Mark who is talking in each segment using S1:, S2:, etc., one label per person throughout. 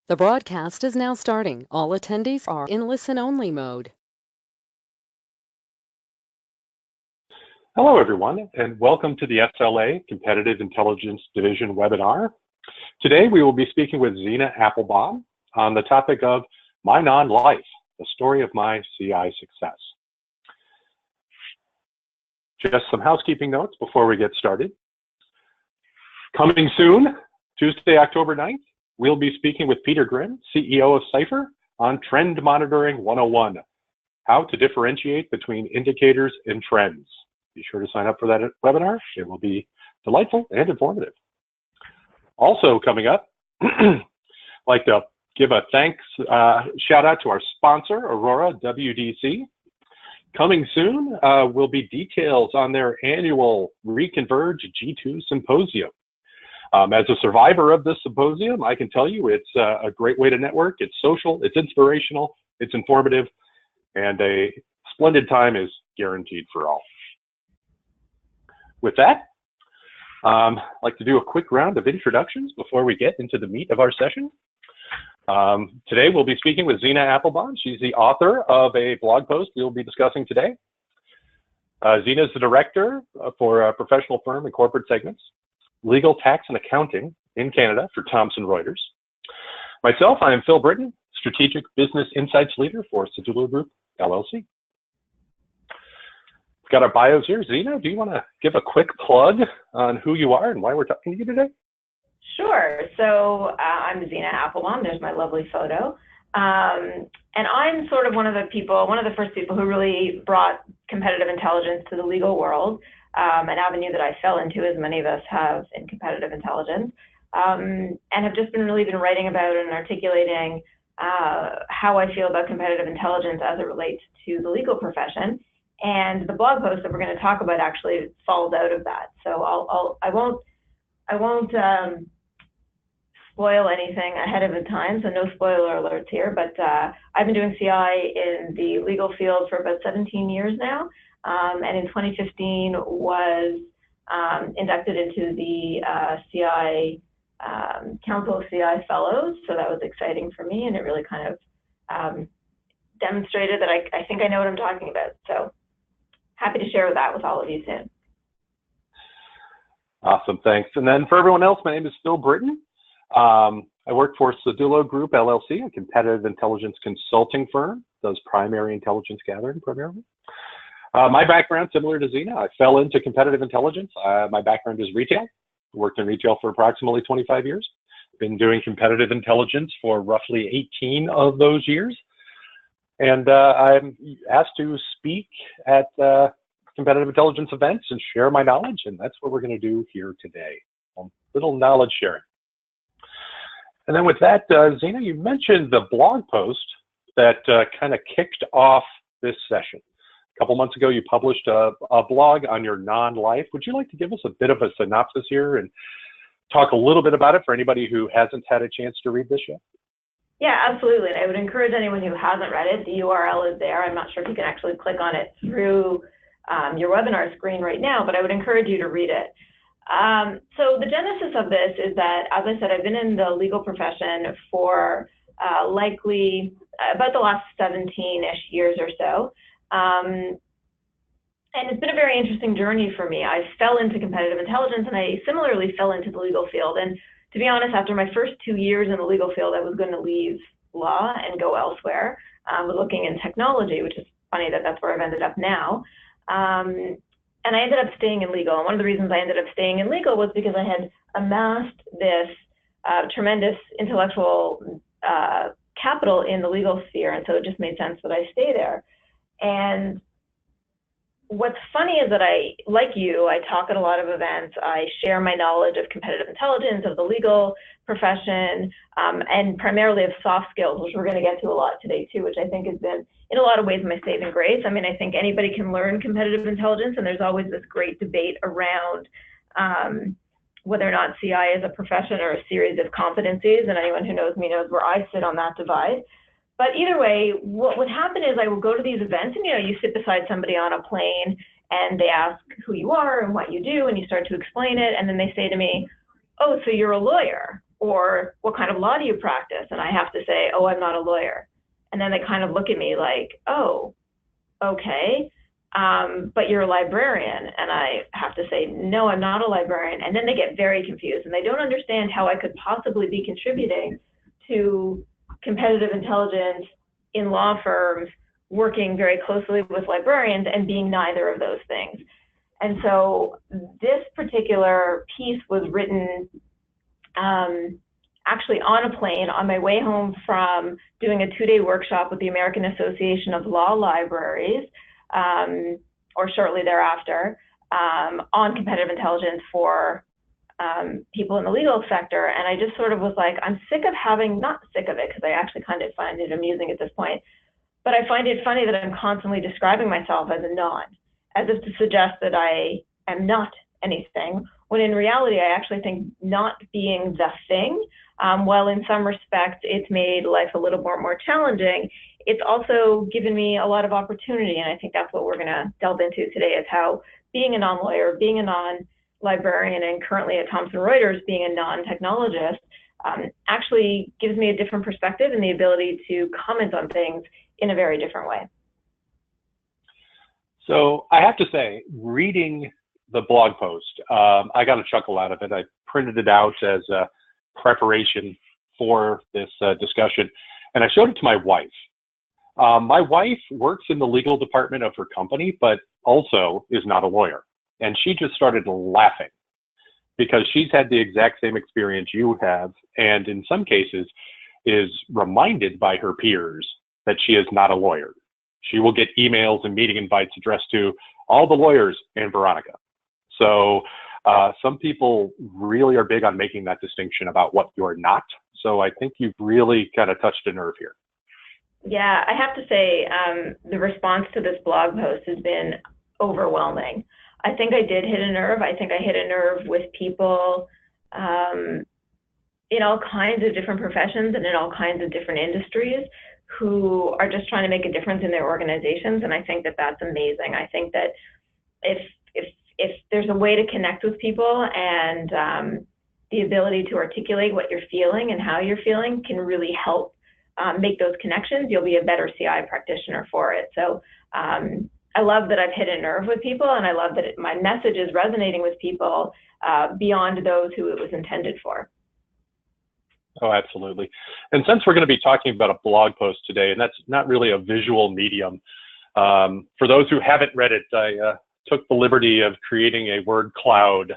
S1: The broadcast is now starting. All attendees are in listen-only mode.
S2: Hello, everyone, and welcome to the SLA Competitive Intelligence Division webinar. Today, we will be speaking with Zena Applebaum on the topic of My Non-Life, the story of my CI success. Just some housekeeping notes before we get started. Coming soon, Tuesday, October 9th, we'll be speaking with Peter Grimm, CEO of Cipher, on Trend Monitoring 101, how to differentiate between indicators and trends. Be sure to sign up for that webinar. It will be delightful and informative. Also coming up, I'd like to give a thanks, shout out to our sponsor, Aurora WDC. Coming soon will be details on their annual Reconverge G2 Symposium. As a survivor of this symposium, I can tell you it's a great way to network. It's social, it's inspirational, it's informative, and a splendid time is guaranteed for all. With that, I'd like to do a quick round of introductions before we get into the meat of our session. Today, we'll be speaking with Zena Applebaum. She's the author of a blog post we'll be discussing today. Zena is the director for a professional firm and corporate segments, legal, tax, and accounting in Canada for Thomson Reuters. Myself, I am Phil Britton, Strategic Business Insights Leader for Sedullo Group, LLC. We've got our bios here. Zena, do you want to give a quick plug on who you are and why we're talking to you today?
S3: Sure. So I'm Zena Applebaum. There's my lovely photo. And I'm sort of one of the first people who really brought competitive intelligence to the legal world. An avenue that I fell into, as many of us have in competitive intelligence, and have just been writing about and articulating how I feel about competitive intelligence as it relates to the legal profession. And the blog post that we're going to talk about actually falls out of that. So I won't spoil anything ahead of the time, so no spoiler alerts here. But I've been doing CI in the legal field for about 17 years now. And in 2015 was inducted into the CI Council of CI Fellows. So that was exciting for me, and it really kind of demonstrated that I think I know what I'm talking about. So happy to share that with all of you soon.
S2: Awesome, thanks. And then for everyone else, my name is Phil Britton. I work for Sedullo Group, LLC, a competitive intelligence consulting firm, does primary intelligence gathering primarily. My background, similar to Zena, I fell into competitive intelligence. My background is retail. Worked in retail for approximately 25 years. Been doing competitive intelligence for roughly 18 of those years. And I'm asked to speak at competitive intelligence events and share my knowledge, and that's what we're going to do here today. A little knowledge sharing. And then with that, Zena, you mentioned the blog post that kind of kicked off this session. A couple months ago, you published a blog on your non-life. Would you like to give us a bit of a synopsis here and talk a little bit about it for anybody who hasn't had a chance to read this yet?
S3: Yeah, absolutely. And I would encourage anyone who hasn't read it. The URL is there. I'm not sure if you can actually click on it through your webinar screen right now, but I would encourage you to read it. So the genesis of this is that, as I said, I've been in the legal profession for likely about the last 17-ish years or so. And it's been a very interesting journey for me. I fell into competitive intelligence, and I similarly fell into the legal field. And to be honest, after my first 2 years in the legal field, I was going to leave law and go elsewhere. I was looking in technology, which is funny that that's where I've ended up now. And I ended up staying in legal. And one of the reasons I ended up staying in legal was because I had amassed this tremendous intellectual capital in the legal sphere. And so it just made sense that I stay there. And what's funny is that like you, I talk at a lot of events. I share my knowledge of competitive intelligence, of the legal profession, and primarily of soft skills, which we're going to get to a lot today too, which I think has been, in a lot of ways, my saving grace. I mean, I think anybody can learn competitive intelligence, and there's always this great debate around whether or not CI is a profession or a series of competencies, and anyone who knows me knows where I sit on that divide. But either way, what would happen is I would go to these events, and you sit beside somebody on a plane, and they ask who you are and what you do, and you start to explain it, and then they say to me, "Oh, so you're a lawyer," Or what kind of law do you practice? And I have to say, oh, I'm not a lawyer. And then they kind of look at me like, oh, okay, but you're a librarian. And I have to say, no, I'm not a librarian. And then they get very confused and they don't understand how I could possibly be contributing to competitive intelligence in law firms, working very closely with librarians and being neither of those things. And so this particular piece was written actually on a plane on my way home from doing a 2-day workshop with the American Association of Law Libraries, or shortly thereafter, on competitive intelligence for people in the legal sector. And I just sort of was like, I'm sick of having, not sick of it, because I actually kind of find it amusing at this point, but I find it funny that I'm constantly describing myself as a non, as if to suggest that I am not anything, when in reality, I actually think not being the thing, while in some respects it's made life a little more challenging, it's also given me a lot of opportunity. And I think that's what we're going to delve into today, is how being a non-lawyer, being a non-librarian, and currently at Thomson Reuters being a non-technologist actually gives me a different perspective and the ability to comment on things in a very different way.
S2: So I have to say, reading the blog post, I got a chuckle out of it. I printed it out as a preparation for this discussion, and I showed it to my wife. My wife works in the legal department of her company, but also is not a lawyer. And she just started laughing because she's had the exact same experience you have, and in some cases is reminded by her peers that she is not a lawyer. She will get emails and meeting invites addressed to all the lawyers and Veronica. So some people really are big on making that distinction about what you're not. So I think you've really kind of touched a nerve here.
S3: Yeah, I have to say the response to this blog post has been overwhelming. I think I did hit a nerve. I think I hit a nerve with people in all kinds of different professions and in all kinds of different industries who are just trying to make a difference in their organizations. And I think that that's amazing. I think that if there's a way to connect with people and the ability to articulate what you're feeling and how you're feeling can really help make those connections, you'll be a better CI practitioner for it. So I love that I've hit a nerve with people, and I love that my message is resonating with people beyond those who it was intended for.
S2: Oh, absolutely. And since we're going to be talking about a blog post today, and that's not really a visual medium, for those who haven't read it, I took the liberty of creating a word cloud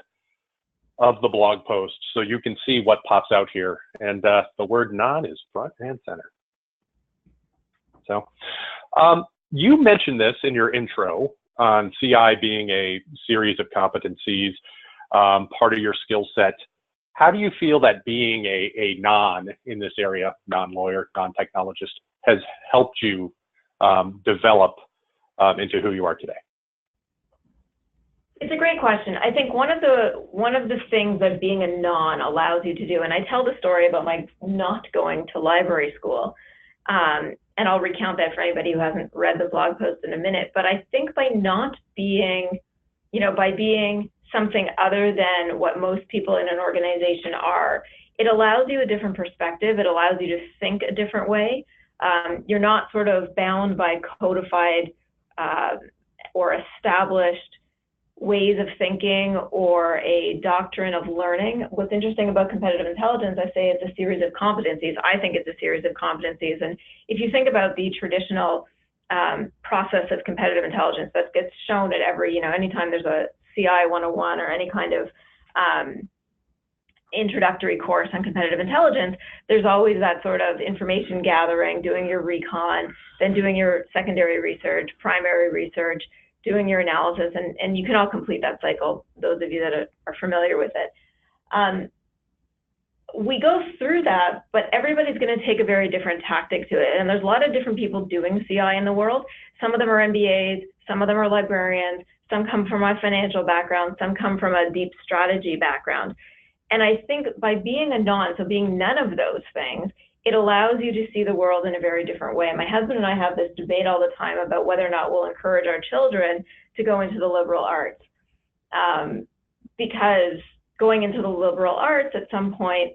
S2: of the blog post so you can see what pops out here. And the word non is front and center. So you mentioned this in your intro on CI being a series of competencies, part of your skill set. How do you feel that being a non in this area, non-lawyer, non-technologist, has helped you develop into who you are today?
S3: It's a great question. I think one of the things that being a non allows you to do, and I tell the story about my not going to library school, and I'll recount that for anybody who hasn't read the blog post in a minute, but I think by not being, by being something other than what most people in an organization are, it allows you a different perspective. It allows you to think a different way. You're not sort of bound by codified or established ways of thinking or a doctrine of learning. What's interesting about competitive intelligence, I say it's a series of competencies. I think it's a series of competencies. And if you think about the traditional process of competitive intelligence that gets shown at every, anytime there's a CI 101 or any kind of introductory course on competitive intelligence, there's always that sort of information gathering, doing your recon, then doing your secondary research, primary research, doing your analysis, and you can all complete that cycle, those of you that are familiar with it. We go through that, but everybody's going to take a very different tactic to it. And there's a lot of different people doing CI in the world. Some of them are MBAs, some of them are librarians, some come from a financial background, some come from a deep strategy background. And I think by being a non, so being none of those things, it allows you to see the world in a very different way. My husband and I have this debate all the time about whether or not we'll encourage our children to go into the liberal arts. Because going into the liberal arts at some point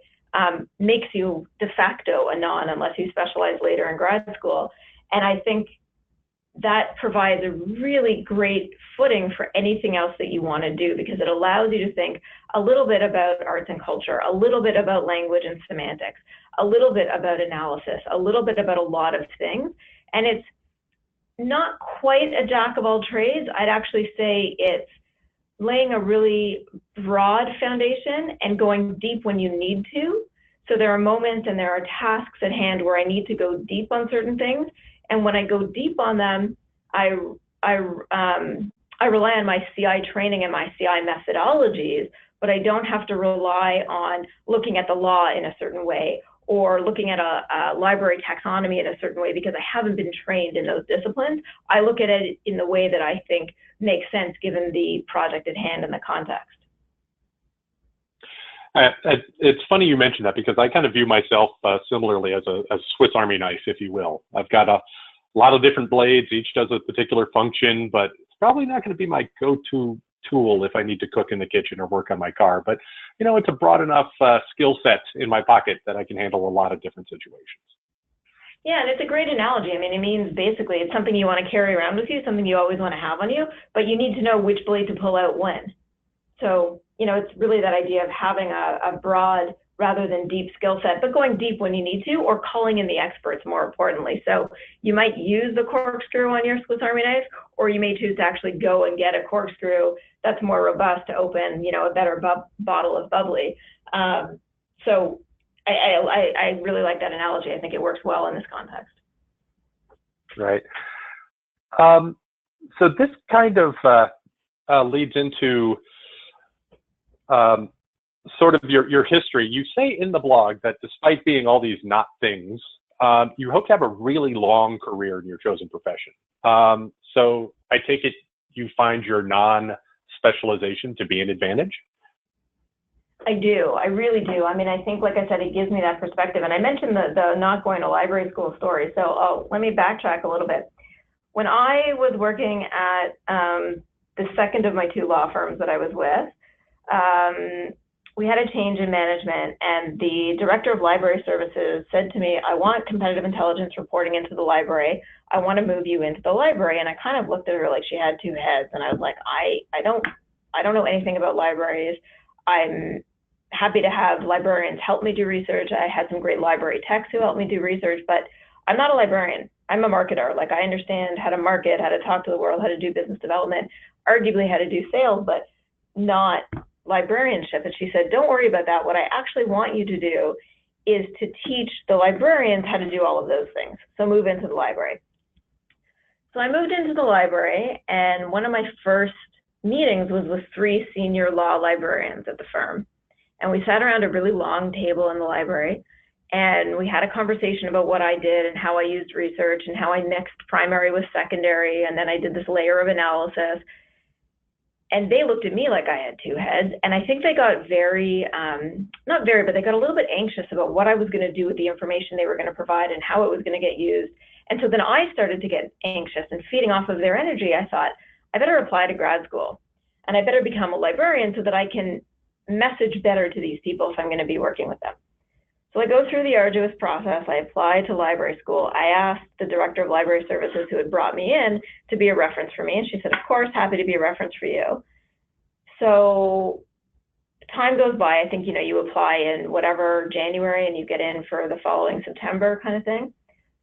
S3: makes you de facto a non unless you specialize later in grad school. And I think that provides a really great footing for anything else that you want to do, because it allows you to think a little bit about arts and culture, a little bit about language and semantics, a little bit about analysis, a little bit about a lot of things. And it's not quite a jack of all trades. I'd actually say it's laying a really broad foundation and going deep when you need to. So there are moments and there are tasks at hand where I need to go deep on certain things. And when I go deep on them, I rely on my CI training and my CI methodologies, but I don't have to rely on looking at the law in a certain way or looking at a library taxonomy in a certain way, because I haven't been trained in those disciplines. I look at it in the way that I think makes sense given the project at hand and the context.
S2: It's funny you mentioned that, because I kind of view myself similarly as a Swiss Army knife, if you will. I've got a lot of different blades, each does a particular function, but it's probably not going to be my go-to tool if I need to cook in the kitchen or work on my car. But, you know, it's a broad enough skill set in my pocket that I can handle a lot of different situations.
S3: Yeah, and it's a great analogy. I mean, it means basically it's something you want to carry around with you, something you always want to have on you, but you need to know which blade to pull out when. So, you know, it's really that idea of having a broad rather than deep skill set, but going deep when you need to, or calling in the experts more importantly. So you might use the corkscrew on your Swiss Army knife, or you may choose to actually go and get a corkscrew that's more robust to open, you know, a better bottle of bubbly. So I really like that analogy. I think it works well in this context.
S2: Right. So this kind of leads into sort of your history. You say in the blog that despite being all these not things, you hope to have a really long career in your chosen profession. So I take it you find your non-specialization to be an advantage?
S3: I do. I really do. I mean, I think, like I said, it gives me that perspective. And I mentioned the not going to library school story. So let me backtrack a little bit. When I was working at the second of my two law firms that I was with, we had a change in management, and the director of library services said to me, I want competitive intelligence reporting into the library. I want to move you into the library. And I kind of looked at her like she had two heads, and I was like, I don't know anything about libraries. I'm happy to have librarians help me do research. I had some great library techs who helped me do research, but I'm not a librarian. I'm a marketer. Like, I understand how to market, how to talk to the world, how to do business development, arguably how to do sales, but not librarianship. And she said, don't worry about that. What I actually want you to do is to teach the librarians how to do all of those things. So move into the library. So I moved into the library, and one of my first meetings was with 3 senior law librarians at the firm. And we sat around a really long table in the library, and we had a conversation about what I did and how I used research and how I mixed primary with secondary, and then I did this layer of analysis. And they looked at me like I had two heads, and I think they got but they got a little bit anxious about what I was going to do with the information they were going to provide and how it was going to get used. And so then I started to get anxious, and feeding off of their energy, I thought, I better apply to grad school, and I better become a librarian so that I can message better to these people if I'm going to be working with them. So I go through the arduous process. I apply to library school. I asked the director of library services who had brought me in to be a reference for me, and she said, of course, happy to be a reference for you. So time goes by. I think, you apply in whatever January and you get in for the following September kind of thing.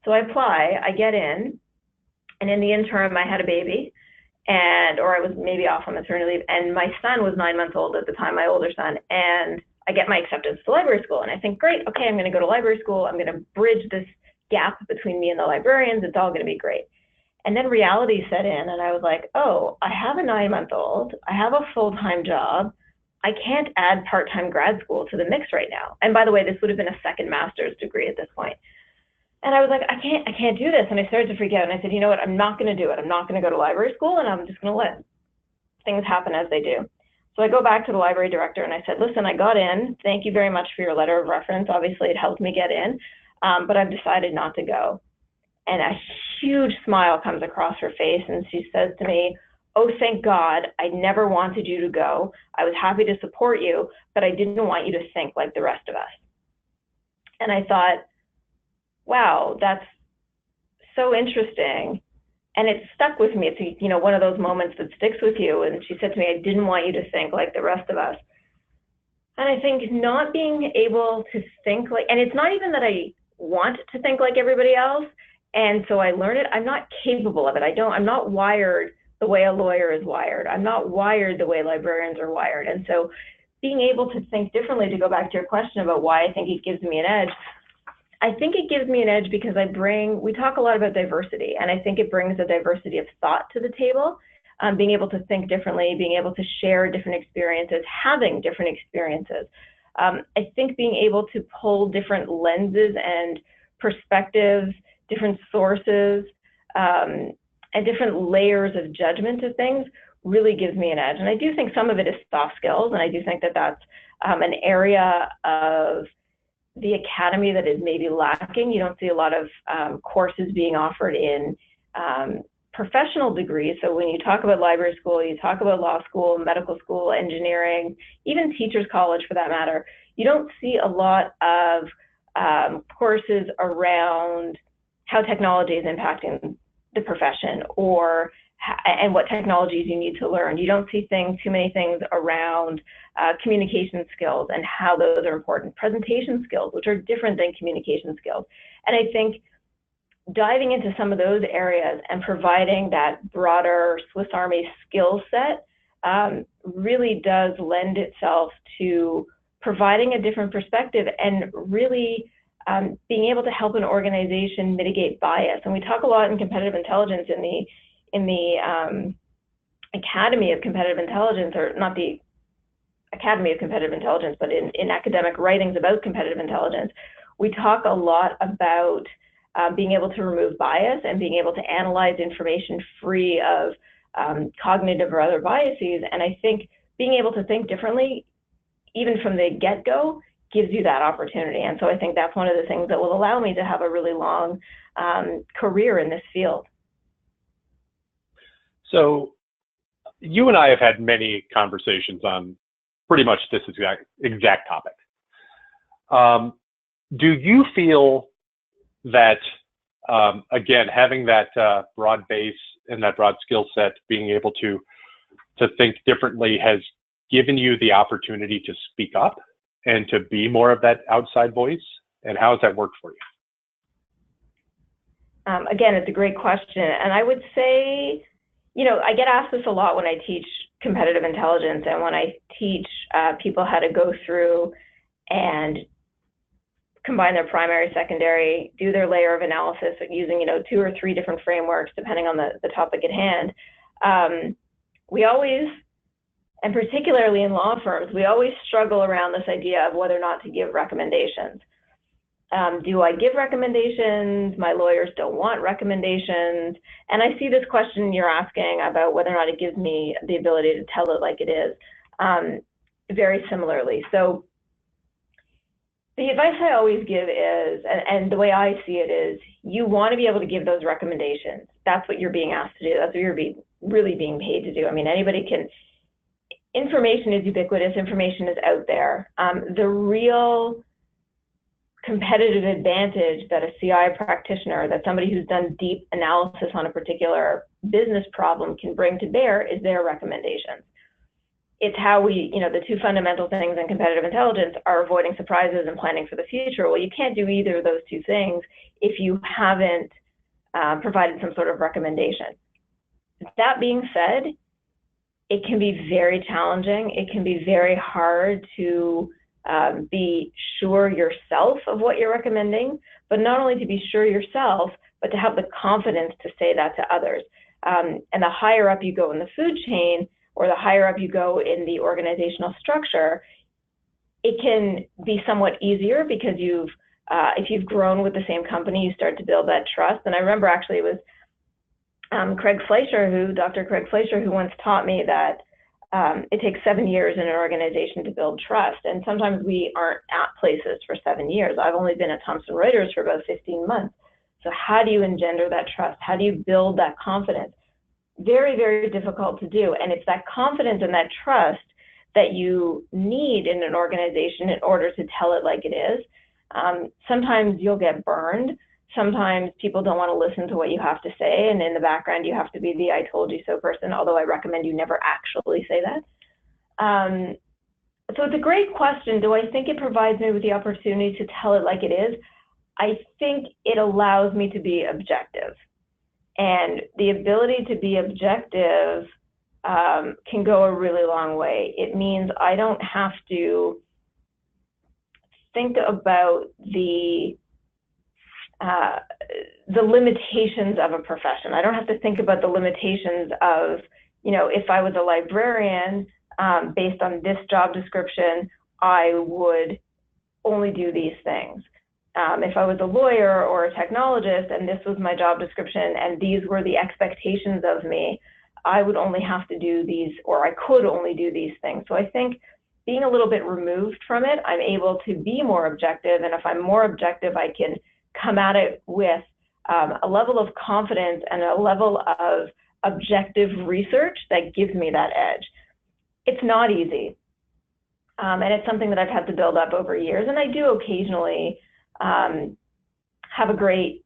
S3: So I apply, I get in, and in the interim, I had a baby, or I was maybe off on maternity leave, and my son was 9 months old at the time, my older son, and I get my acceptance to library school, and I think, great, okay, I'm going to go to library school. I'm going to bridge this gap between me and the librarians. It's all going to be great. And then reality set in, and I was like, oh, I have a 9-month-old. I have a full-time job. I can't add part-time grad school to the mix right now. And by the way, this would have been a second master's degree at this point. And I was like, I can't do this. And I started to freak out. And I said, you know what? I'm not going to do it. I'm not going to go to library school, and I'm just going to let things happen as they do. So I go back to the library director and I said, listen, I got in. Thank you very much for your letter of reference. Obviously, it helped me get in, but I've decided not to go. And a huge smile comes across her face, and she says to me, oh, thank God, I never wanted you to go. I was happy to support you, but I didn't want you to think like the rest of us. And I thought, wow, that's so interesting. And it stuck with me. It's, one of those moments that sticks with you. And she said to me, I didn't want you to think like the rest of us. And I think not being able to think like, and it's not even that I want to think like everybody else. And so I learned it. I'm not capable of it. I'm not wired the way a lawyer is wired. I'm not wired the way librarians are wired. And so being able to think differently, to go back to your question about why I think it gives me an edge, I think it gives me an edge because we talk a lot about diversity, and I think it brings a diversity of thought to the table. Being able to think differently, being able to share different experiences, having different experiences. I think being able to pull different lenses and perspectives, different sources, and different layers of judgment to things really gives me an edge. And I do think some of it is soft skills, and I do think that that's an area of the academy that is maybe lacking. You don't see a lot of courses being offered in professional degrees. So when you talk about library school, you talk about law school, medical school, engineering, even teachers college for that matter, you don't see a lot of courses around how technology is impacting the profession and what technologies you need to learn. You don't see too many things around communication skills and how those are important. Presentation skills, which are different than communication skills. And I think diving into some of those areas and providing that broader Swiss Army skill set really does lend itself to providing a different perspective and really being able to help an organization mitigate bias. And we talk a lot in competitive intelligence in the Academy of Competitive Intelligence, or not the Academy of Competitive Intelligence, but in academic writings about competitive intelligence, we talk a lot about being able to remove bias and being able to analyze information free of cognitive or other biases. And I think being able to think differently, even from the get-go, gives you that opportunity. And so I think that's one of the things that will allow me to have a really long career in this field.
S2: So you and I have had many conversations on pretty much this exact topic. Do you feel that, again, having that broad base and that broad skill set, being able to think differently has given you the opportunity to speak up and to be more of that outside voice? And how has that worked for you?
S3: Again, it's a great question. And I would say, I get asked this a lot when I teach competitive intelligence and when I teach people how to go through and combine their primary, secondary, do their layer of analysis using, 2 or 3 different frameworks, depending on the topic at hand. We always, and particularly in law firms, we always struggle around this idea of whether or not to give recommendations. Do I give recommendations? My lawyers don't want recommendations. And I see this question you're asking about whether or not it gives me the ability to tell it like it is, very similarly. So the advice I always give is, and the way I see it is, you want to be able to give those recommendations. That's what you're being asked to do. That's what you're really being paid to do. I mean, anybody can, information is ubiquitous, information is out there. The real competitive advantage that a CI practitioner, that somebody who's done deep analysis on a particular business problem can bring to bear is their recommendations. It's how we, the 2 fundamental things in competitive intelligence are avoiding surprises and planning for the future. Well, you can't do either of those 2 things if you haven't provided some sort of recommendation. That being said, it can be very challenging. It can be very hard to be sure yourself of what you're recommending, but not only to be sure yourself, but to have the confidence to say that to others. And the higher up you go in the food chain, or the higher up you go in the organizational structure, it can be somewhat easier because if you've grown with the same company, you start to build that trust. And I remember actually it was Dr. Craig Fleischer, who once taught me that it takes 7 years in an organization to build trust. And sometimes we aren't at places for 7 years. I've only been at Thomson Reuters for about 15 months. So how do you engender that trust? How do you build that confidence? Very, very difficult to do. And it's that confidence and that trust that you need in an organization in order to tell it like it is. Sometimes you'll get burned. Sometimes people don't want to listen to what you have to say, and in the background you have to be the "I told you so" person, although I recommend you never actually say that. So it's a great question. Do I think it provides me with the opportunity to tell it like it is? I think it allows me to be objective. And the ability to be objective can go a really long way. It means I don't have to think about the limitations of a profession. I don't have to think about the limitations of, if I was a librarian, based on this job description, I would only do these things. If I was a lawyer or a technologist and this was my job description and these were the expectations of me, I would only have to do these, or I could only do these things. So I think being a little bit removed from it, I'm able to be more objective. And if I'm more objective, I can come at it with a level of confidence and a level of objective research that gives me that edge. It's not easy. And it's something that I've had to build up over years. And I do occasionally have a great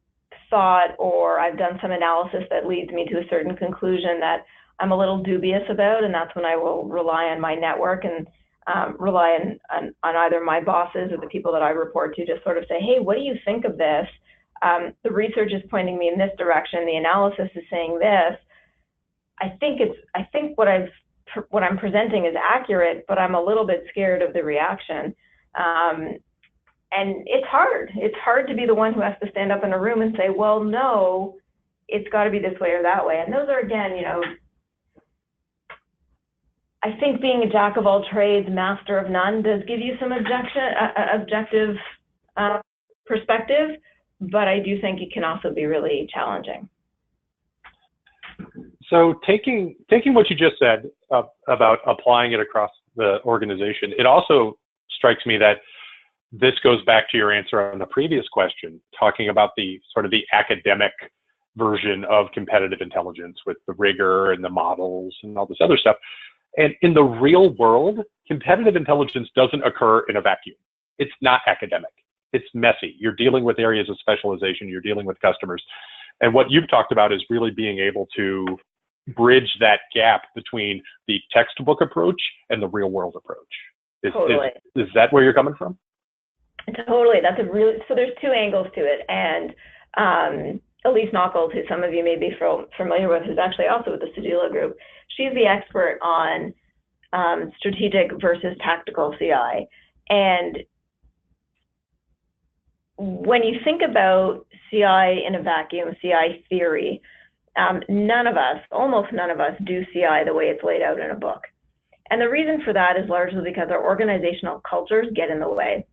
S3: thought, or I've done some analysis that leads me to a certain conclusion that I'm a little dubious about, and that's when I will rely on my network and rely on either my bosses or the people that I report to sort of say, hey, what do you think of this? The research is pointing me in this direction. The analysis is saying this. I think what I'm presenting is accurate, but I'm a little bit scared of the reaction. And it's hard. It's hard to be the one who has to stand up in a room and say, well, no, it's got to be this way or that way. And those are, again, I think being a jack of all trades, master of none does give you some objective perspective, but I do think it can also be really challenging.
S2: So taking what you just said about applying it across the organization, it also strikes me that this goes back to your answer on the previous question, talking about the sort of the academic version of competitive intelligence with the rigor and the models and all this other stuff. And in the real world, competitive intelligence doesn't occur in a vacuum. It's not academic. It's messy. You're dealing with areas of specialization. You're dealing with customers. And what you've talked about is really being able to bridge that gap between the textbook approach and the real world approach.
S3: Totally.
S2: Is that where you're coming from?
S3: Totally. So there's two angles to it. And Elise Nockels, who some of you may be familiar with, who's actually also with the Sedula Group, she's the expert on strategic versus tactical CI. And when you think about CI in a vacuum, CI theory, almost none of us do CI the way it's laid out in a book. And the reason for that is largely because our organizational cultures get in the way.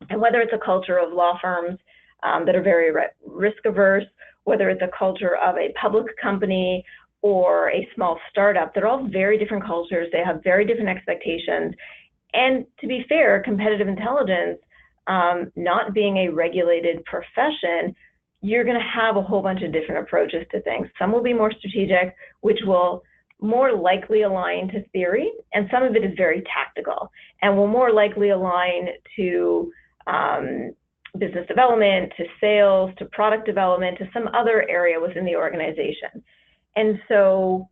S3: And whether it's a culture of law firms that are very risk averse, whether it's a culture of a public company or a small startup, they're all very different cultures. They have very different expectations. And to be fair, competitive intelligence, not being a regulated profession, you're going to have a whole bunch of different approaches to things. Some will be more strategic, which will more likely align to theory, and some of it is very tactical and will more likely align to business development, to sales, to product development, to some other area within the organization. And so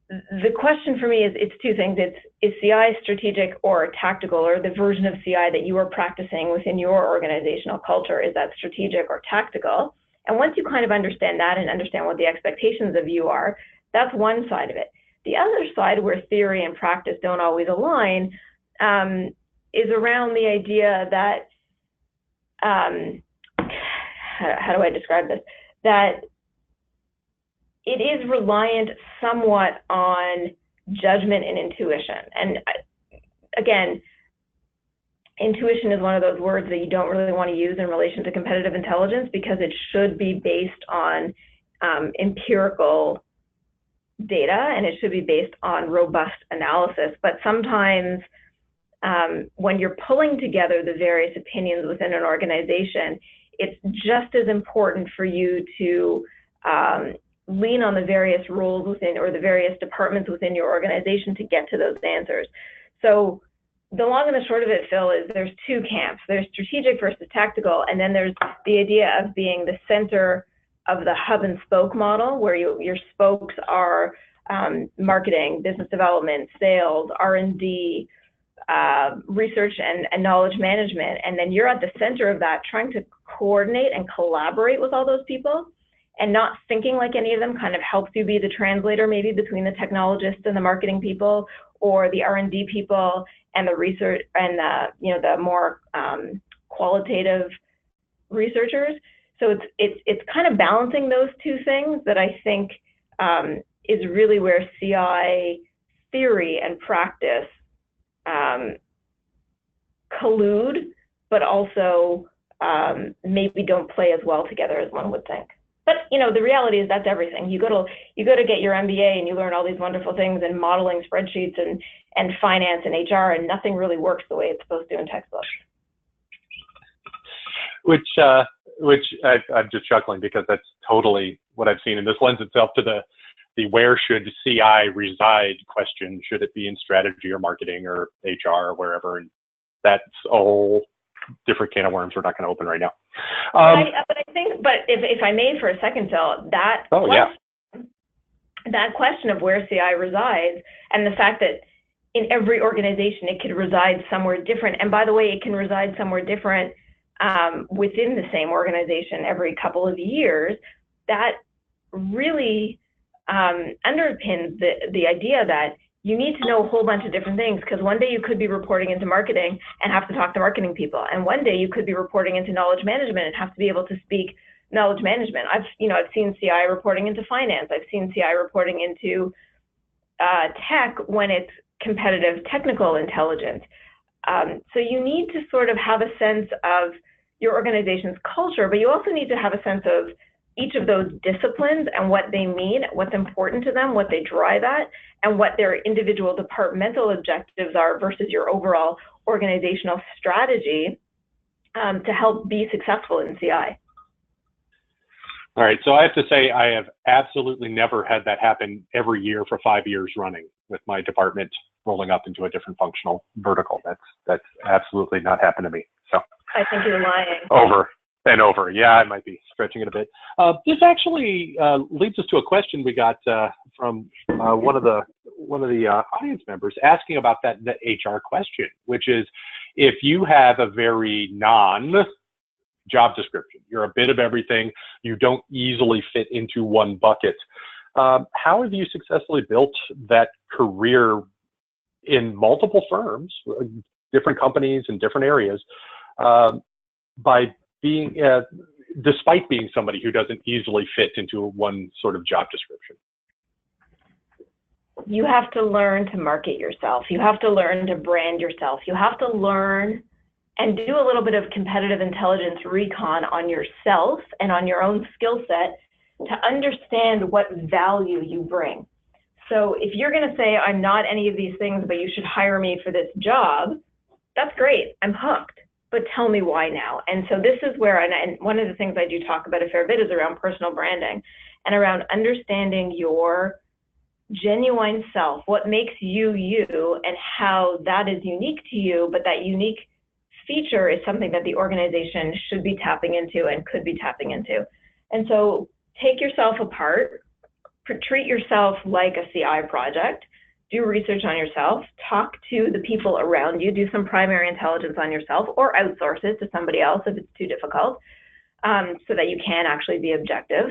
S3: the question for me is, it's two things. Is CI strategic or tactical, or the version of CI that you are practicing within your organizational culture, is that strategic or tactical? And once you kind of understand that and understand what the expectations of you are, that's one side of it. The other side, where theory and practice don't always align, is around the idea that, how do I describe this? That it is reliant somewhat on judgment and intuition. And again, intuition is one of those words that you don't really want to use in relation to competitive intelligence, because it should be based on empirical data, and it should be based on robust analysis. But sometimes when you're pulling together the various opinions within an organization, it's just as important for you to lean on the various roles within, or the various departments within your organization, to get to those answers. So the long and the short of it, Phil, is there's two camps. There's strategic versus tactical, and then there's the idea of being the center of the hub and spoke model, where your spokes are marketing, business development, sales, R&D, research and knowledge management, and then you're at the center of that, trying to coordinate and collaborate with all those people, and not thinking like any of them kind of helps you be the translator maybe between the technologists and the marketing people, or the R&D people and the research and the more qualitative researchers. So it's kind of balancing those two things that I think is really where CI theory and practice collude, but also maybe don't play as well together as one would think. But the reality is that's everything. You go to get your MBA and you learn all these wonderful things in modeling, spreadsheets, and finance and HR, and nothing really works the way it's supposed to in textbooks.
S2: Which I'm just chuckling because that's totally what I've seen, and this lends itself to the where should CI reside question. Should it be in strategy or marketing or HR or wherever? And that's a whole different can of worms we're not going to open right now.
S3: But if I may for a second, Phil, that question of where CI resides, and the fact that in every organization it could reside somewhere different, and by the way, it can reside somewhere different within the same organization every couple of years, that really underpins the idea that you need to know a whole bunch of different things, because one day you could be reporting into marketing and have to talk to marketing people, and one day you could be reporting into knowledge management and have to be able to speak knowledge management. I've seen CI reporting into finance. I've seen CI reporting into tech when it's competitive technical intelligence. So you need to sort of have a sense of your organization's culture, but you also need to have a sense of each of those disciplines and what they mean, what's important to them, what they drive at, and what their individual departmental objectives are versus your overall organizational strategy to help be successful in CI.
S2: All right, so I have to say I have absolutely never had that happen every year for 5 years running with my department rolling up into a different functional vertical. That's absolutely not happened to me. So
S3: I think you're lying.
S2: Over and over. Yeah, I might be stretching it a bit. This actually leads us to a question we got from one of the audience members asking about that HR question, which is, if you have a very non-job description, you're a bit of everything, you don't easily fit into one bucket, how have you successfully built that career in multiple firms, different companies in different areas, by being, despite being somebody who doesn't easily fit into one sort of job description?
S3: You have to learn to market yourself. You have to learn to brand yourself. You have to learn and do a little bit of competitive intelligence recon on yourself and on your own skill set to understand what value you bring. So if you're going to say, I'm not any of these things, but you should hire me for this job, that's great. I'm hooked. But tell me why now. And so this is where, and one of the things I do talk about a fair bit is around personal branding and around understanding your genuine self, what makes you you, and how that is unique to you, but that unique feature is something that the organization should be tapping into and could be tapping into. And so take yourself apart, treat yourself like a CI project, do research on yourself, talk to the people around you, do some primary intelligence on yourself, or outsource it to somebody else if it's too difficult, so that you can actually be objective,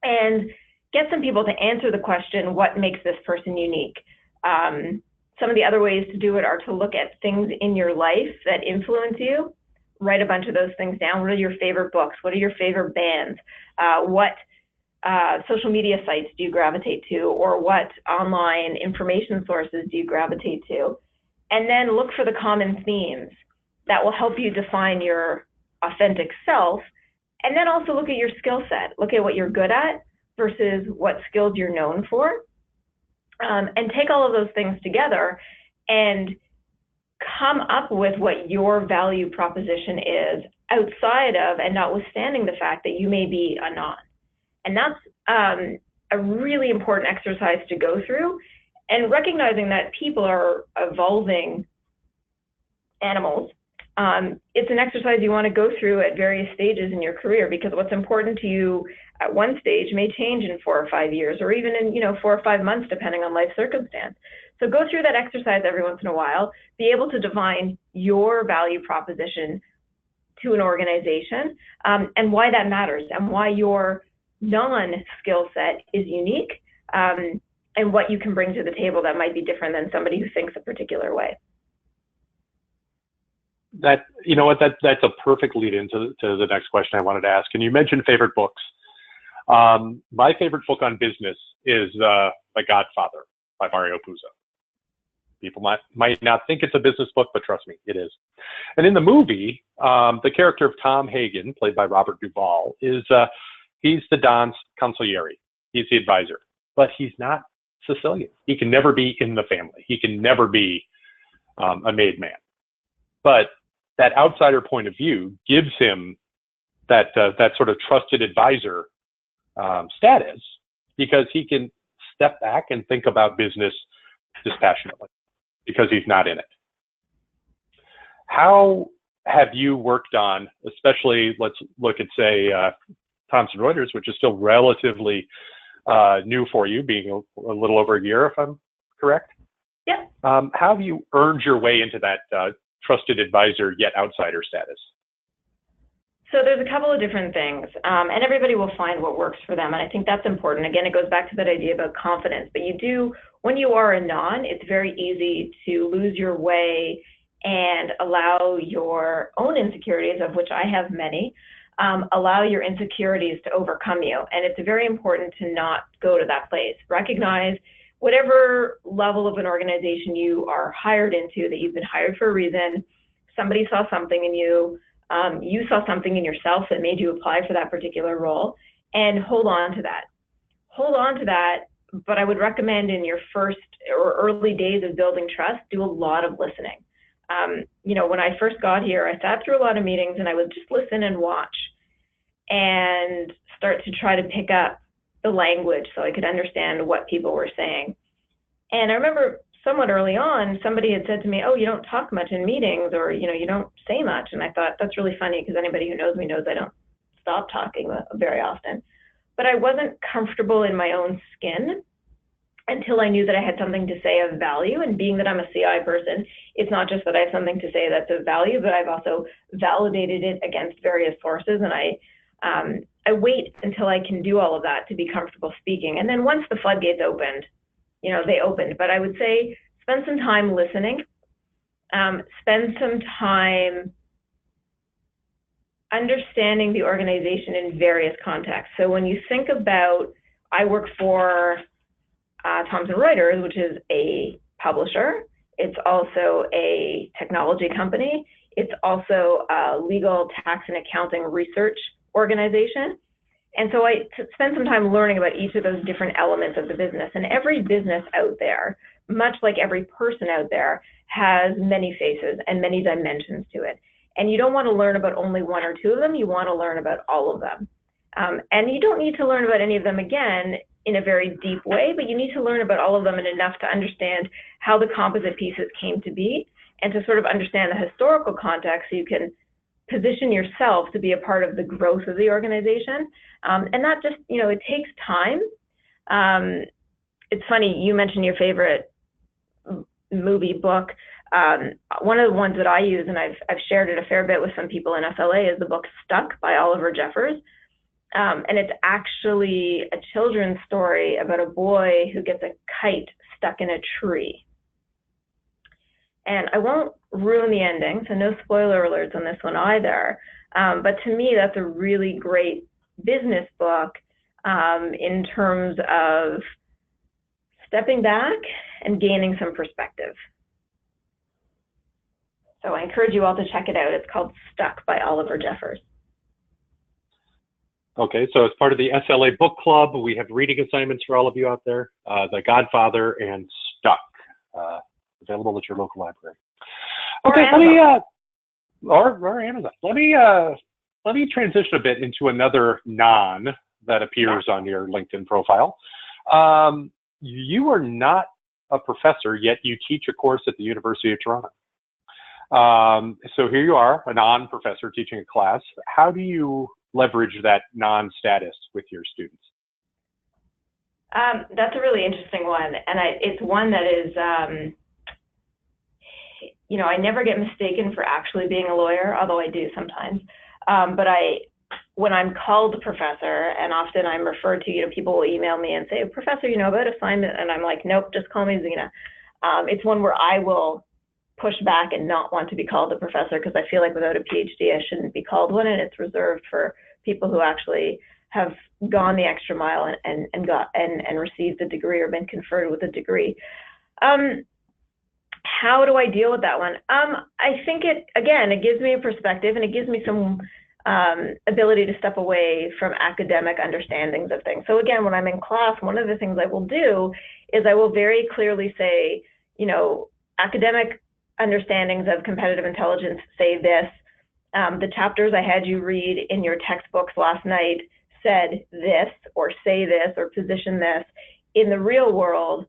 S3: and get some people to answer the question, what makes this person unique? Some of the other ways to do it are to look at things in your life that influence you, write a bunch of those things down. What are your favorite books? What are your favorite bands? What social media sites do you gravitate to, or what online information sources do you gravitate to? And then look for the common themes that will help you define your authentic self. And then also look at your skill set. Look at what you're good at versus what skills you're known for. And take all of those things together and come up with what your value proposition is outside of and notwithstanding the fact that you may be a non. And that's a really important exercise to go through, and recognizing that people are evolving animals. It's an exercise you want to go through at various stages in your career, because what's important to you at one stage may change in 4 or 5 years, or even in 4 or 5 months, depending on life circumstance. So go through that exercise every once in a while, be able to define your value proposition to an organization, and why that matters, and why your non-skill set is unique, and what you can bring to the table that might be different than somebody who thinks a particular way.
S2: That's a perfect lead into the next question I wanted to ask. And you mentioned favorite books. My favorite book on business is The Godfather by Mario Puzo. People might not think it's a business book, but trust me, it is. And in the movie, the character of Tom Hagen, played by Robert Duvall, he's the Don's consigliere. He's the advisor, but he's not Sicilian. He can never be in the family. He can never be a made man. But that outsider point of view gives him that sort of trusted advisor status, because he can step back and think about business dispassionately because he's not in it. How have you worked on, especially let's look at, say, Thomson Reuters, which is still relatively new for you, being a little over a year, if I'm correct?
S3: Yeah.
S2: How have you earned your way into that trusted advisor yet outsider status?
S3: So there's a couple of different things, and everybody will find what works for them, and I think that's important. Again, it goes back to that idea about confidence, but when you are a non, it's very easy to lose your way and allow your own insecurities, of which I have many, allow your insecurities to overcome you. And it's very important to not go to that place. Recognize whatever level of an organization you are hired into, that you've been hired for a reason. Somebody saw something in you. You saw something in yourself that made you apply for that particular role, and hold on to that. Hold on to that, but I would recommend in your first or early days of building trust, do a lot of listening. When I first got here, I sat through a lot of meetings and I would just listen and watch and start to try to pick up the language so I could understand what people were saying. And I remember somewhat early on, somebody had said to me, "Oh, you don't talk much in meetings," or, you don't say much. And I thought, that's really funny, because anybody who knows me knows I don't stop talking very often. But I wasn't comfortable in my own skin until I knew that I had something to say of value. And being that I'm a CI person, it's not just that I have something to say that's of value, but I've also validated it against various sources. And I wait until I can do all of that to be comfortable speaking. And then once the floodgates opened, they opened. But I would say spend some time listening, spend some time understanding the organization in various contexts. So when you think about, I work for Thomson Reuters, which is a publisher. It's also a technology company. It's also a legal, tax, and accounting research organization. And so I spent some time learning about each of those different elements of the business. And every business out there, much like every person out there, has many faces and many dimensions to it. And you don't want to learn about only one or two of them. You want to learn about all of them. And you don't need to learn about any of them again in a very deep way, but you need to learn about all of them and enough to understand how the composite pieces came to be, and to sort of understand the historical context so you can position yourself to be a part of the growth of the organization. And that just, it takes time. It's funny, you mentioned your favorite movie book. One of the ones that I use, and I've shared it a fair bit with some people in SLA, is the book Stuck by Oliver Jeffers. And it's actually a children's story about a boy who gets a kite stuck in a tree. And I won't ruin the ending, so no spoiler alerts on this one either. But to me, that's a really great business book in terms of stepping back and gaining some perspective. So I encourage you all to check it out. It's called Stuck by Oliver Jeffers.
S2: Okay, so as part of the SLA Book Club, we have reading assignments for all of you out there. The Godfather and Stuck, available at your local library. Okay, or Amazon. Let me transition a bit into another non that appears on your LinkedIn profile. You are not a professor, yet you teach a course at the University of Toronto. So here you are, a non-professor teaching a class. How do you leverage that non-status with your students?
S3: That's a really interesting one, and it's one that is, I never get mistaken for actually being a lawyer, although I do sometimes. But when I'm called professor, and often I'm referred to, people will email me and say, Professor, about assignment, and I'm like, nope, just call me Zena. It's one where I will push back and not want to be called a professor, because I feel like without a PhD, I shouldn't be called one, and it's reserved for people who actually have gone the extra mile and received a degree or been conferred with a degree. How do I deal with that one? I think it gives me a perspective, and it gives me some ability to step away from academic understandings of things. So again, when I'm in class, one of the things I will do is I will very clearly say, academic understandings of competitive intelligence say this. The chapters I had you read in your textbooks last night said this, or say this, or position this. In the real world,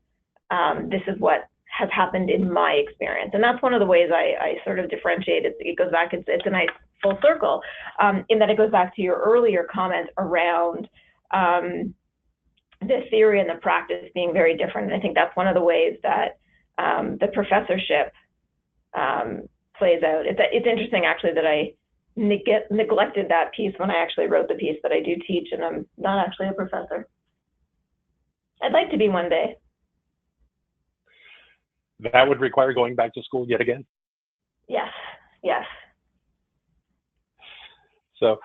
S3: this is what has happened in my experience. And that's one of the ways I sort of differentiate it. It goes back, it's a nice full circle, in that it goes back to your earlier comment around the theory and the practice being very different. And I think that's one of the ways that the professorship plays out. It's interesting, actually, that I neglected that piece when I actually wrote the piece that I do teach, and I'm not actually a professor. I'd like to be one day.
S2: That would require going back to school yet again?
S3: Yes.
S2: So,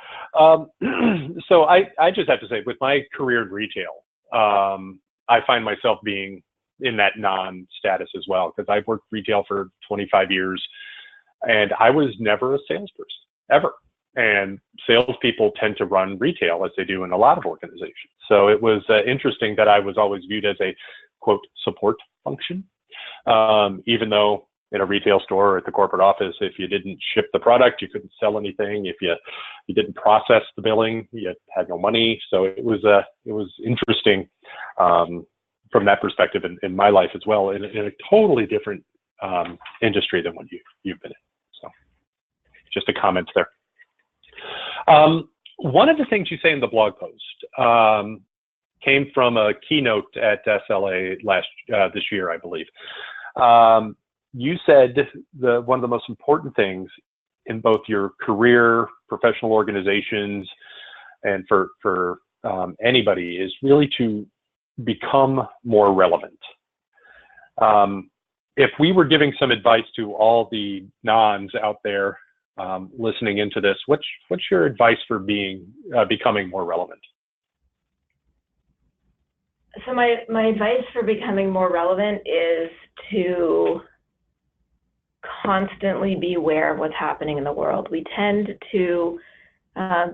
S2: so I just have to say, with my career in retail, I find myself being in that non-status as well, because I've worked retail for 25 years, and I was never a salesperson, ever. And salespeople tend to run retail, as they do in a lot of organizations. So it was interesting that I was always viewed as a, quote, support function, even though in a retail store or at the corporate office, if you didn't ship the product, you couldn't sell anything. If you didn't process the billing, you had no money. So it was interesting from that perspective in my life as well, in a totally different industry than what you've been in. So just a comment there. One of the things you say in the blog post came from a keynote at SLA this year, I believe. You said one of the most important things in both your career, professional organizations, and for anybody is really to become more relevant. If we were giving some advice to all the nons out there listening into this, what's your advice for becoming more relevant?
S3: So my advice for becoming more relevant is to constantly be aware of what's happening in the world. We tend to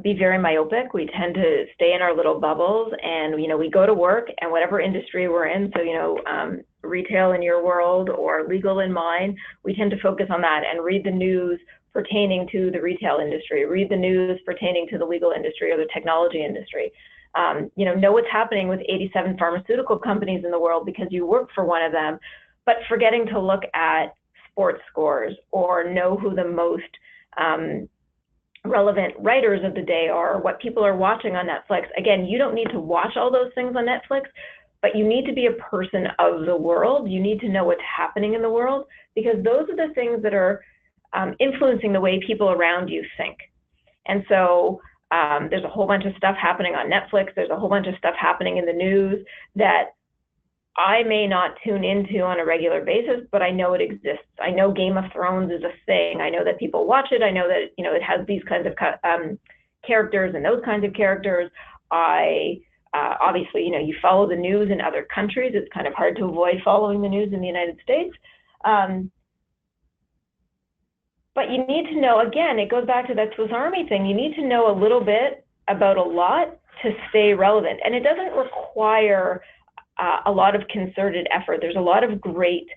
S3: be very myopic. We tend to stay in our little bubbles, and we go to work, and whatever industry we're in, so retail in your world or legal in mine, we tend to focus on that and read the news pertaining to the retail industry, read the news pertaining to the legal industry or the technology industry. Know what's happening with 87 pharmaceutical companies in the world because you work for one of them, but forgetting to look at sports scores or know who the most relevant writers of the day are, or what people are watching on Netflix. Again, you don't need to watch all those things on Netflix, but you need to be a person of the world. You need to know what's happening in the world, because those are the things that are influencing the way people around you think. And so there's a whole bunch of stuff happening on Netflix. There's a whole bunch of stuff happening in the news that I may not tune into on a regular basis, but I know it exists. I know Game of Thrones is a thing. I know that people watch it. I know that it has these kinds of characters and those kinds of characters. Obviously, you follow the news in other countries. It's kind of hard to avoid following the news in the United States. But you need to know, again, it goes back to that Swiss Army thing. You need to know a little bit about a lot to stay relevant. And it doesn't require a lot of concerted effort. There's a lot of great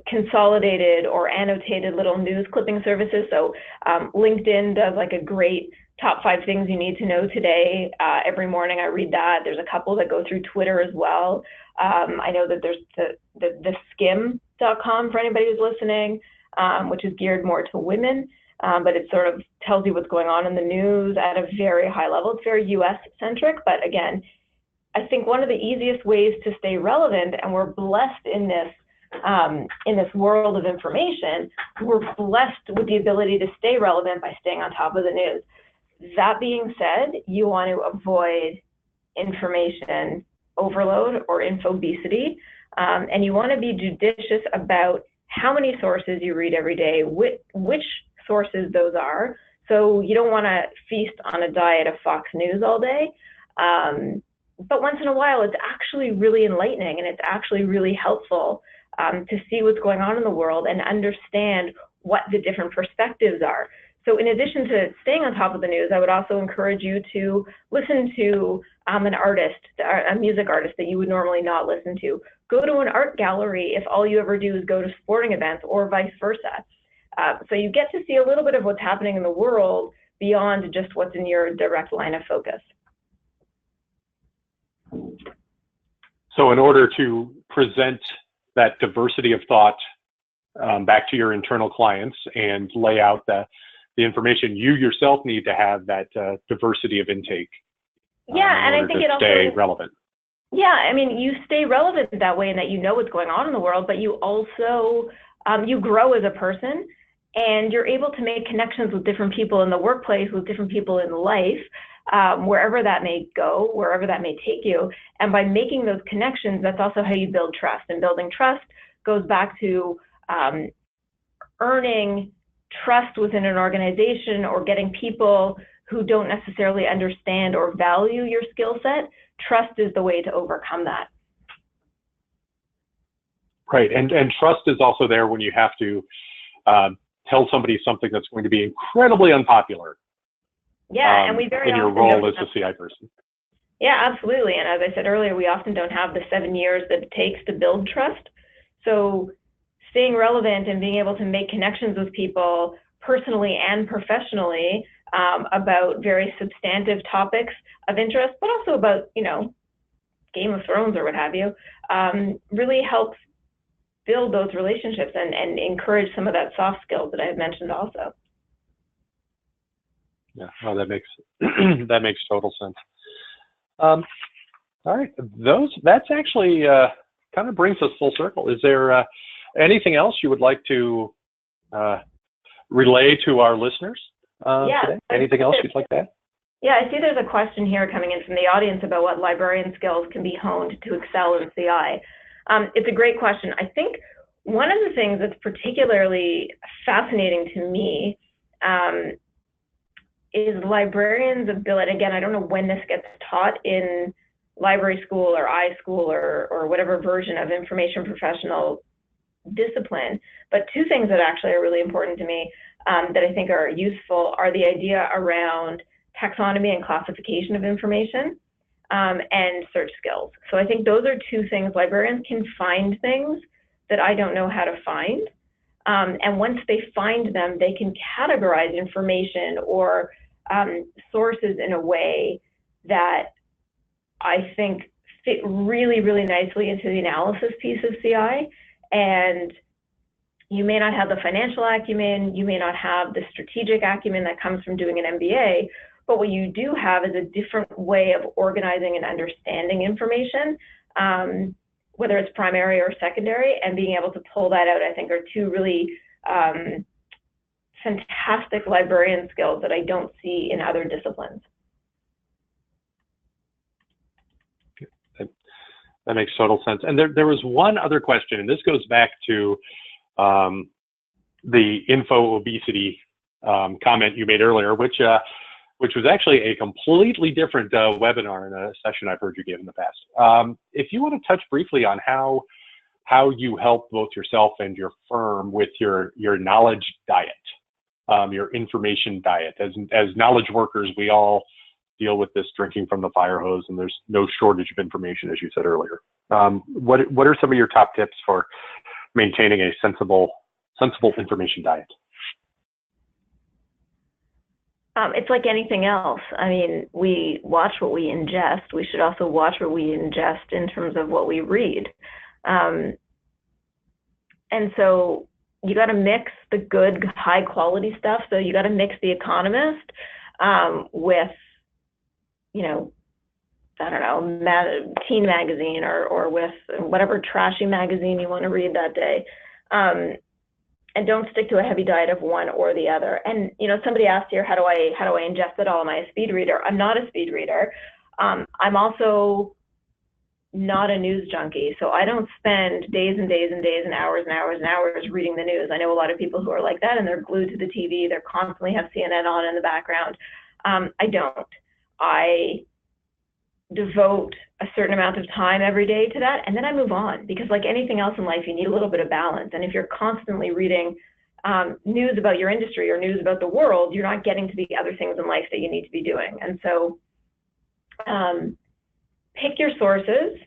S3: consolidated or annotated little news clipping services. So LinkedIn does like a great top 5 things you need to know today. Every morning I read that. There's a couple that go through Twitter as well. I know that there's the Skim for anybody who's listening, which is geared more to women, but it sort of tells you what's going on in the news at a very high level. It's very US-centric, but again, I think one of the easiest ways to stay relevant, and we're blessed in this world of information, we're blessed with the ability to stay relevant by staying on top of the news. That being said, you want to avoid information overload or infobesity, and you want to be judicious about how many sources you read every day, which sources those are. So you don't want to feast on a diet of Fox News all day. But once in a while, it's actually really enlightening, and it's actually really helpful to see what's going on in the world and understand what the different perspectives are. So in addition to staying on top of the news, I would also encourage you to listen to an artist, a music artist that you would normally not listen to. Go to an art gallery if all you ever do is go to sporting events, or vice versa. So you get to see a little bit of what's happening in the world beyond just what's in your direct line of focus.
S2: So in order to present that diversity of thought back to your internal clients and lay out the information, you yourself need to have that diversity of intake.
S3: Yeah, and I think it also
S2: stay relevant.
S3: Yeah, I mean, you stay relevant that way in that you know what's going on in the world, but you also you grow as a person, and you're able to make connections with different people in the workplace, with different people in life, wherever that may go, wherever that may take you. And by making those connections, that's also how you build trust. And building trust goes back to earning trust within an organization, or getting people who don't necessarily understand or value your skill set. Trust is the way to overcome that.
S2: Right, and trust is also there when you have to tell somebody something that's going to be incredibly unpopular.
S3: Yeah, and we very
S2: in your
S3: often
S2: role as a CI person.
S3: Yeah, absolutely. And as I said earlier, we often don't have the 7 years that it takes to build trust. So staying relevant and being able to make connections with people personally and professionally about very substantive topics of interest, but also about, you know, Game of Thrones or what have you, really helps build those relationships and encourage some of that soft skills that I had mentioned also.
S2: Yeah, well, that makes that makes total sense. All right, that's actually kind of brings us full circle. Is there anything else you would like to relay to our listeners today? Anything else you'd like to add?
S3: Yeah, I see there's a question here coming in from the audience about what librarian skills can be honed to excel in CI. It's a great question. I think one of the things that's particularly fascinating to me is librarians' ability. Again, I don't know when this gets taught in library school or iSchool or whatever version of information professional discipline, but two things that actually are really important to me that I think are useful are the idea around taxonomy and classification of information and search skills. So I think those are two things. Librarians can find things that I don't know how to find. And once they find them, they can categorize information or sources in a way that I think fit really, really nicely into the analysis piece of CI. And you may not have the financial acumen, you may not have the strategic acumen that comes from doing an MBA, but what you do have is a different way of organizing and understanding information, whether it's primary or secondary, and being able to pull that out, I think, are two really fantastic librarian skills that I don't see in other disciplines.
S2: That makes total sense. And there was one other question, and this goes back to the info obesity comment you made earlier, which was actually a completely different webinar and a session I've heard you give in the past. If you want to touch briefly on how you help both yourself and your firm with your knowledge diet, your information diet. As knowledge workers, we all deal with this drinking from the fire hose, and there's no shortage of information, as you said earlier. What are some of your top tips for maintaining a sensible information diet?
S3: It's like anything else. I mean, we watch what we ingest. We should also watch what we ingest in terms of what we read. And so you got to mix the good, high quality stuff. So you got to mix The Economist with, you know, I don't know, Teen Magazine or with whatever trashy magazine you want to read that day. And don't stick to a heavy diet of one or the other. And, you know, somebody asked here, how do I ingest it all? Am I a speed reader? I'm not a speed reader. I'm also not a news junkie. So I don't spend days and days and days and hours and hours and hours reading the news. I know a lot of people who are like that, and they're glued to the TV. They're constantly have CNN on in the background. I don't. I devote a certain amount of time every day to that, and then I move on, because like anything else in life, you need a little bit of balance. And if you're constantly reading news about your industry or news about the world, you're not getting to the other things in life that you need to be doing. And so pick your sources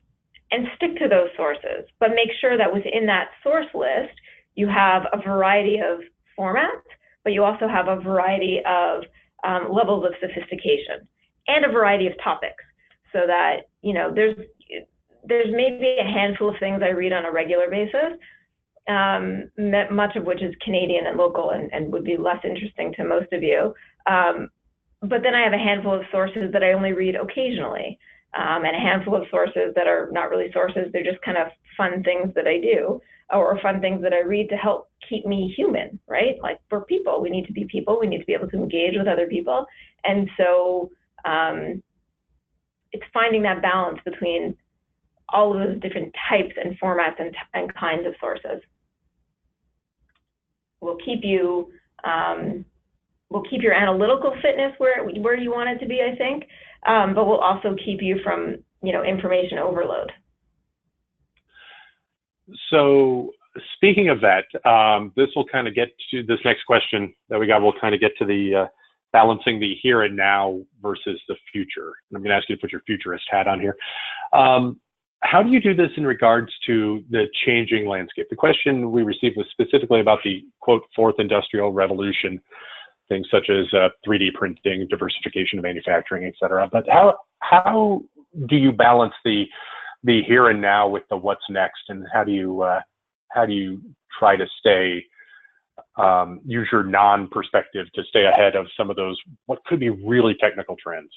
S3: and stick to those sources, but make sure that within that source list, you have a variety of formats, but you also have a variety of levels of sophistication and a variety of topics, so that, you know, there's maybe a handful of things I read on a regular basis, much of which is Canadian and local and would be less interesting to most of you. But then I have a handful of sources that I only read occasionally, and a handful of sources that are not really sources. They're just kind of fun things that I do, or fun things that I read to help keep me human, right? Like, we're people. We need to be people. We need to be able to engage with other people. And so it's finding that balance between all of those different types and formats and kinds of sources. We'll keep you we'll keep your analytical fitness where you want it to be, I think, but we'll also keep you from, you know, information overload.
S2: So speaking of that, this will kind of get to this next question that we got. We'll kind of get to the balancing the here and now versus the future. And I'm going to ask you to put your futurist hat on here. How do you do this in regards to the changing landscape? The question we received was specifically about the, quote, fourth industrial revolution, things such as 3D printing, diversification of manufacturing, et cetera. But how do you balance the here and now with the what's next, and how do you try to stay use your non-perspective to stay ahead of some of those what could be really technical trends?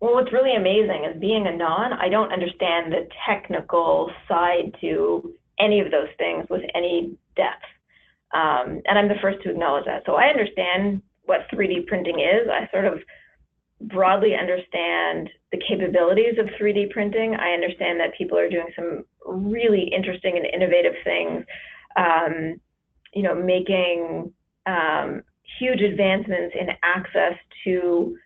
S3: Well, what's really amazing is, being a non, I don't understand the technical side to any of those things with any depth. And I'm the first to acknowledge that. So I understand what 3D printing is. I sort of broadly understand the capabilities of 3D printing. I understand that people are doing some really interesting and innovative things, you know, making huge advancements in access to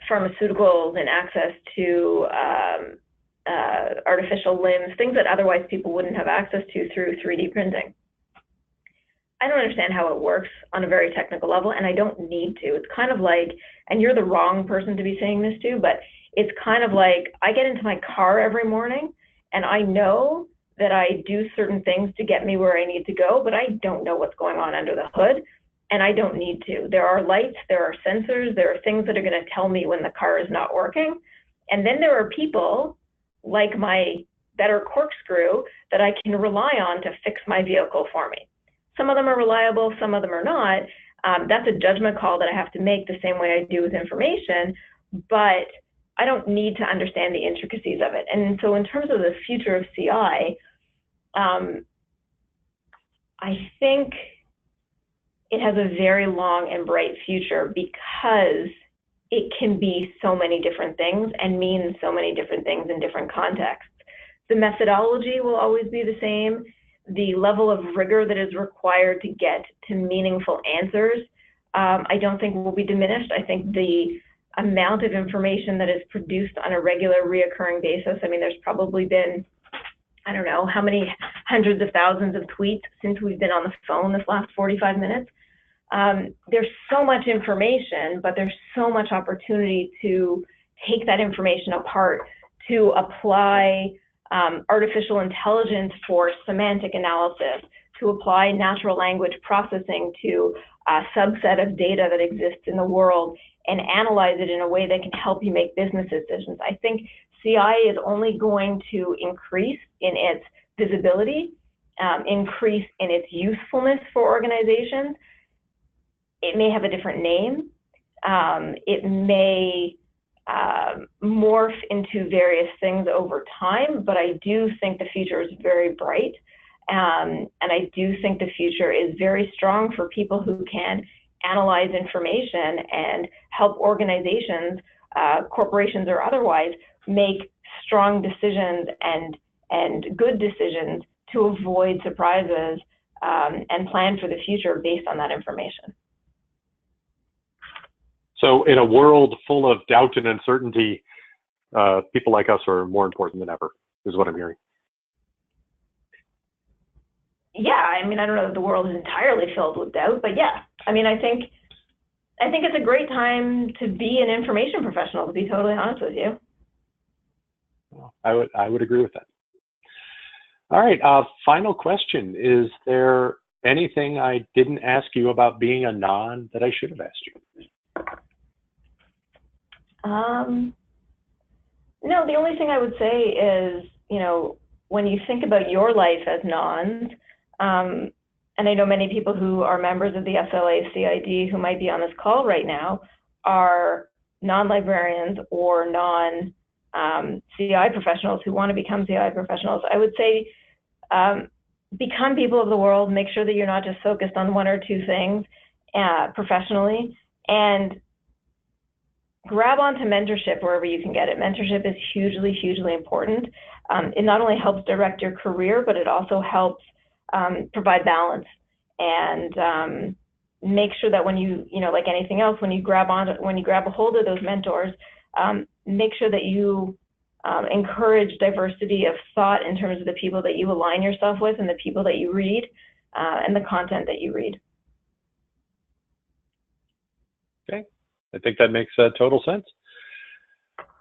S3: pharmaceuticals and access to artificial limbs, things that otherwise people wouldn't have access to through 3D printing. I don't understand how it works on a very technical level, and I don't need to. It's kind of like, and you're the wrong person to be saying this to, but it's kind of like, I get into my car every morning and I know that I do certain things to get me where I need to go, but I don't know what's going on under the hood, and I don't need to. There are lights, there are sensors, there are things that are going to tell me when the car is not working. And then there are people like my Better Corkscrew that I can rely on to fix my vehicle for me. Some of them are reliable, some of them are not. That's a judgment call that I have to make the same way I do with information, but I don't need to understand the intricacies of it. And so in terms of the future of CI, I think it has a very long and bright future, because it can be so many different things and mean so many different things in different contexts. The methodology will always be the same. The level of rigor that is required to get to meaningful answers, I don't think will be diminished. I think the amount of information that is produced on a regular, reoccurring basis, I mean, there's probably been, I don't know how many hundreds of thousands of tweets since we've been on the phone this last 45 minutes. There's so much information, but there's so much opportunity to take that information apart, to apply artificial intelligence for semantic analysis, to apply natural language processing to a subset of data that exists in the world and analyze it in a way that can help you make business decisions. I think CI is only going to increase in its visibility, increase in its usefulness for organizations. It may have a different name. It may morph into various things over time, but I do think the future is very bright. And I do think the future is very strong for people who can analyze information and help organizations, corporations or otherwise, make strong decisions and good decisions to avoid surprises and plan for the future based on that information.
S2: So in a world full of doubt and uncertainty, people like us are more important than ever, is what I'm hearing.
S3: Yeah, I mean, I don't know that the world is entirely filled with doubt, but yeah, I mean, I think it's a great time to be an information professional, to be totally honest with you.
S2: Well, I would agree with that. All right, final question. Is there anything I didn't ask you about being a non that I should have asked you?
S3: No, the only thing I would say is, you know, when you think about your life as nons, and I know many people who are members of the SLA-CID who might be on this call right now are non-librarians or non-CI professionals who want to become CI professionals. I would say become people of the world, make sure that you're not just focused on one or two things professionally, and grab onto mentorship wherever you can get it. Mentorship is hugely, hugely important. It not only helps direct your career, but it also helps provide balance and make sure that when you know, like anything else, when you grab a hold of those mentors, make sure that you encourage diversity of thought in terms of the people that you align yourself with and the people that you read and the content that you read.
S2: Okay, I think that makes total sense.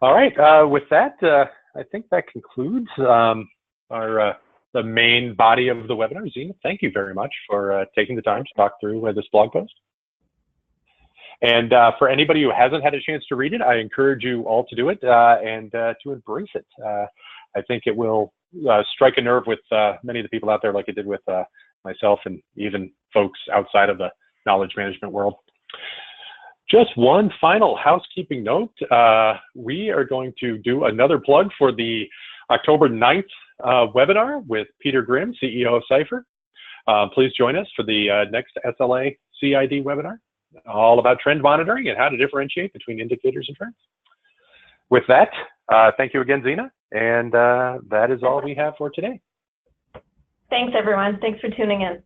S2: All right, with that, I think that concludes the main body of the webinar. Zena, thank you very much for taking the time to talk through this blog post. And for anybody who hasn't had a chance to read it, I encourage you all to do it and to embrace it. I think it will strike a nerve with many of the people out there, like it did with myself and even folks outside of the knowledge management world. Just one final housekeeping note. We are going to do another plug for the October 9th webinar with Peter Grimm, CEO of Cipher. Please join us for the next SLA CID webinar, all about trend monitoring and how to differentiate between indicators and trends. With that, thank you again, Zena, and that is all we have for today.
S3: Thanks, everyone. Thanks for tuning in.